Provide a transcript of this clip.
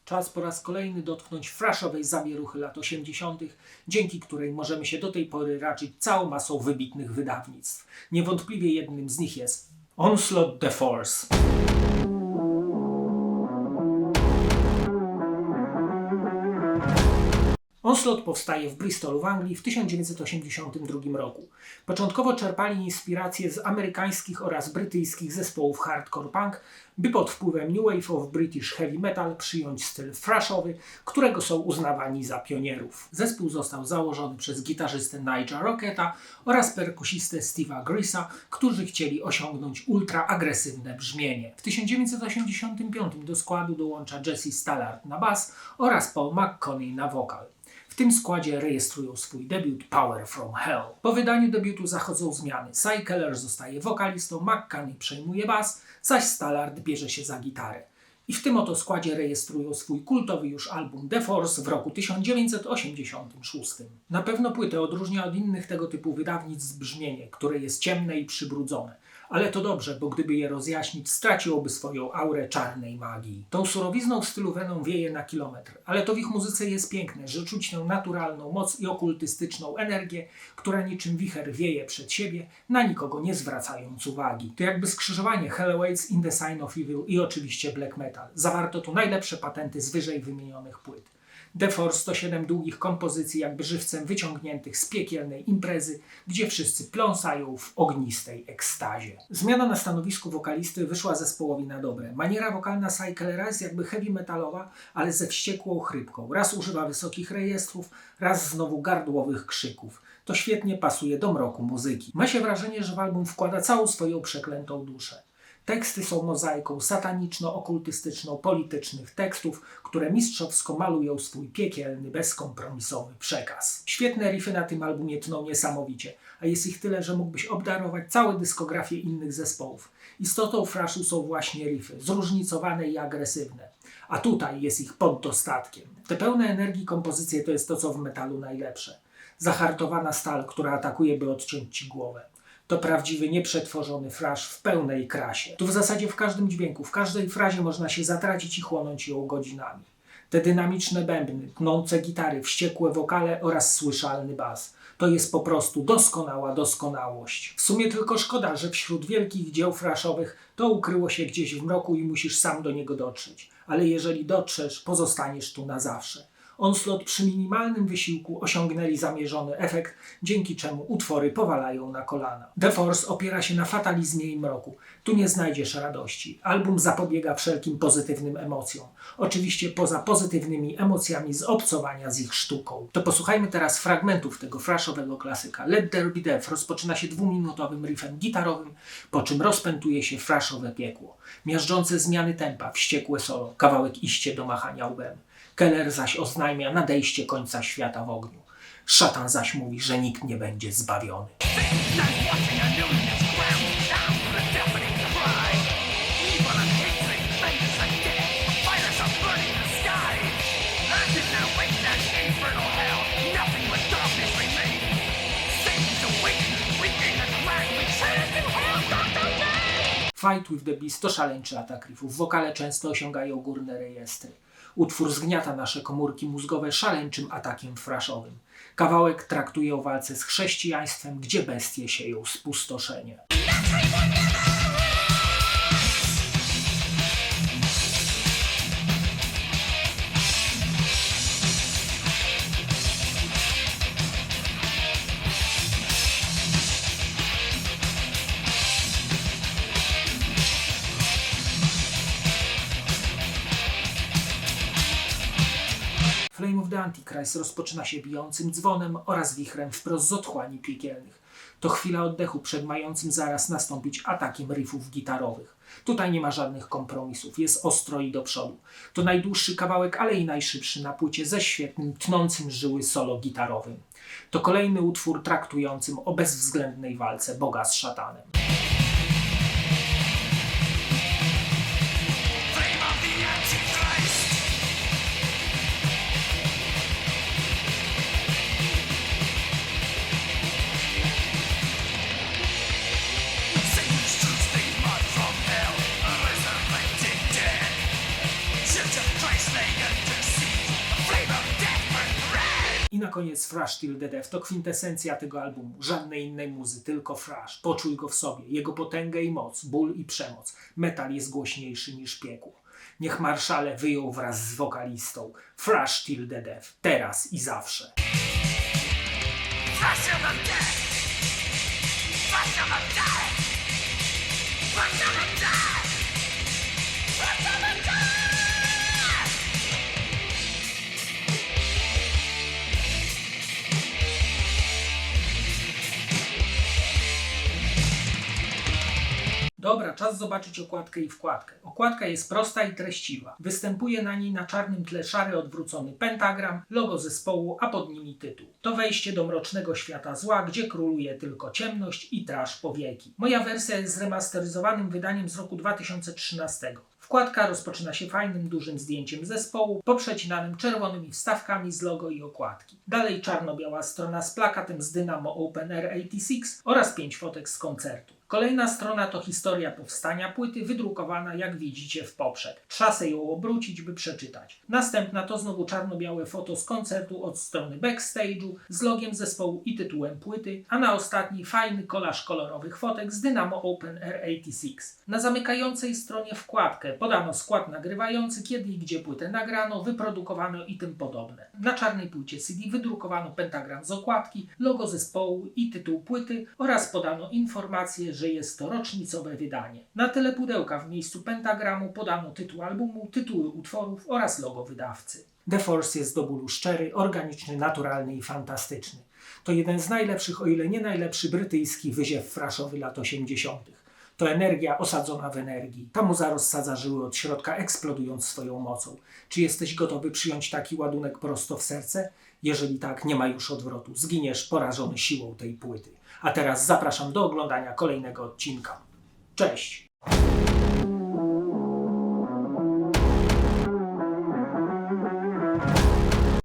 Czas po raz kolejny dotknąć thrashowej zawieruchy lat 80., dzięki której możemy się do tej pory raczyć całą masą wybitnych wydawnictw. Niewątpliwie jednym z nich jest Onslaught The Force. Onslaught powstaje w Bristolu w Anglii w 1982 roku. Początkowo czerpali inspiracje z amerykańskich oraz brytyjskich zespołów hardcore punk, by pod wpływem New Wave of British Heavy Metal przyjąć styl thrashowy, którego są uznawani za pionierów. Zespół został założony przez gitarzystę Nigela Rocketa oraz perkusistę Steve'a Grisa, którzy chcieli osiągnąć ultra-agresywne brzmienie. W 1985 do składu dołącza Jesse Stallard na bas oraz Paul McConney na wokal. W tym składzie rejestrują swój debiut Power From Hell. Po wydaniu debiutu zachodzą zmiany. Cy Keller zostaje wokalistą, McConney przejmuje bas, zaś Stallard bierze się za gitarę. I w tym oto składzie rejestrują swój kultowy już album The Force w roku 1986. Na pewno płytę odróżnia od innych tego typu wydawnictw brzmienie, które jest ciemne i przybrudzone. Ale to dobrze, bo gdyby je rozjaśnić, straciłoby swoją aurę czarnej magii. Tą surowizną w stylu Venom wieje na kilometr, ale to w ich muzyce jest piękne, że czuć tę naturalną moc i okultystyczną energię, która niczym wicher wieje przed siebie, na nikogo nie zwracając uwagi. To jakby skrzyżowanie Hell Awaits, In the Sign of Evil i oczywiście black metal. Zawarto tu najlepsze patenty z wyżej wymienionych płyt. The Force to 7 długich kompozycji jakby żywcem wyciągniętych z piekielnej imprezy, gdzie wszyscy pląsają w ognistej ekstazie. Zmiana na stanowisku wokalisty wyszła zespołowi na dobre. Maniera wokalna Cy Kellera jest jakby heavy metalowa, ale ze wściekłą chrypką. Raz używa wysokich rejestrów, raz znowu gardłowych krzyków. To świetnie pasuje do mroku muzyki. Ma się wrażenie, że w album wkłada całą swoją przeklętą duszę. Teksty są mozaiką sataniczno-okultystyczną politycznych tekstów, które mistrzowsko malują swój piekielny, bezkompromisowy przekaz. Świetne riffy na tym albumie tną niesamowicie, a jest ich tyle, że mógłbyś obdarować całą dyskografię innych zespołów. Istotą thrashu są właśnie riffy, zróżnicowane i agresywne. A tutaj jest ich pod dostatkiem. Te pełne energii kompozycje to jest to, co w metalu najlepsze. Zahartowana stal, która atakuje, by odciąć ci głowę. To prawdziwy, nieprzetworzony thrash w pełnej krasie. Tu w zasadzie w każdym dźwięku, w każdej frazie można się zatracić i chłonąć ją godzinami. Te dynamiczne bębny, tnące gitary, wściekłe wokale oraz słyszalny bas. To jest po prostu doskonała doskonałość. W sumie tylko szkoda, że wśród wielkich dzieł thrashowych to ukryło się gdzieś w mroku i musisz sam do niego dotrzeć. Ale jeżeli dotrzesz, pozostaniesz tu na zawsze. Onslaught przy minimalnym wysiłku osiągnęli zamierzony efekt, dzięki czemu utwory powalają na kolana. The Force opiera się na fatalizmie i mroku. Tu nie znajdziesz radości. Album zapobiega wszelkim pozytywnym emocjom. Oczywiście poza pozytywnymi emocjami z obcowania z ich sztuką. To posłuchajmy teraz fragmentów tego thrashowego klasyka. Let There Be Death rozpoczyna się 2-minutowym riffem gitarowym, po czym rozpętuje się thrashowe piekło. Miażdżące zmiany tempa, wściekłe solo, kawałek iście do machania łbem. Keller zaś oznajmia nadejście końca świata w ogniu. Szatan zaś mówi, że nikt nie będzie zbawiony. Fight with the Beast to szaleńczy atak riffów. Wokale często osiągają górne rejestry. Utwór zgniata nasze komórki mózgowe szaleńczym atakiem thrashowym. Kawałek traktuje o walce z chrześcijaństwem, gdzie bestie sieją spustoszenie. Flame of the Antichrist rozpoczyna się bijącym dzwonem oraz wichrem wprost z otchłani piekielnych. To chwila oddechu przed mającym zaraz nastąpić atakiem riffów gitarowych. Tutaj nie ma żadnych kompromisów, jest ostro i do przodu. To najdłuższy kawałek, ale i najszybszy na płycie ze świetnym, tnącym żyły solo gitarowym. To kolejny utwór traktującym o bezwzględnej walce Boga z szatanem. Christ, they I na koniec Thrash Till the Death to kwintesencja tego albumu. Żadnej innej muzy, tylko thrash. Poczuj go w sobie, jego potęgę i moc, ból i przemoc. Metal jest głośniejszy niż piekło. Niech marszale wyją wraz z wokalistą. Thrash Till the Death. Teraz i zawsze. Thrash till the death! Thrash till the death! Thrash till the death! Thrash till the death! Dobra, czas zobaczyć okładkę i wkładkę. Okładka jest prosta i treściwa. Występuje na niej na czarnym tle szary odwrócony pentagram, logo zespołu, a pod nimi tytuł. To wejście do mrocznego świata zła, gdzie króluje tylko ciemność i trash po wieki. Moja wersja jest zremasteryzowanym wydaniem z roku 2013. Wkładka rozpoczyna się fajnym, dużym zdjęciem zespołu, poprzecinanym czerwonymi wstawkami z logo i okładki. Dalej czarno-biała strona z plakatem z Dynamo Open Air 86 oraz 5 fotek z koncertu. Kolejna strona to historia powstania płyty, wydrukowana jak widzicie w poprzek. Trzasę ją obrócić, by przeczytać. Następna to znowu czarno-białe foto z koncertu od strony backstage'u z logiem zespołu i tytułem płyty, a na ostatniej fajny kolaż kolorowych fotek z Dynamo Open Air 86. Na zamykającej stronie wkładkę podano skład nagrywający, kiedy i gdzie płytę nagrano, wyprodukowano i tym podobne. Na czarnej płycie CD wydrukowano pentagram z okładki, logo zespołu i tytuł płyty oraz podano informację, że jest to rocznicowe wydanie. Na tyle pudełka w miejscu pentagramu podano tytuł albumu, tytuły utworów oraz logo wydawcy. The Force jest do bólu szczery, organiczny, naturalny i fantastyczny. To jeden z najlepszych, o ile nie najlepszy brytyjski wyziew thrashowy lat 80. To energia osadzona w energii. Ta muza rozsadza żyły od środka, eksplodując swoją mocą. Czy jesteś gotowy przyjąć taki ładunek prosto w serce? Jeżeli tak, nie ma już odwrotu. Zginiesz porażony siłą tej płyty. A teraz zapraszam do oglądania kolejnego odcinka. Cześć!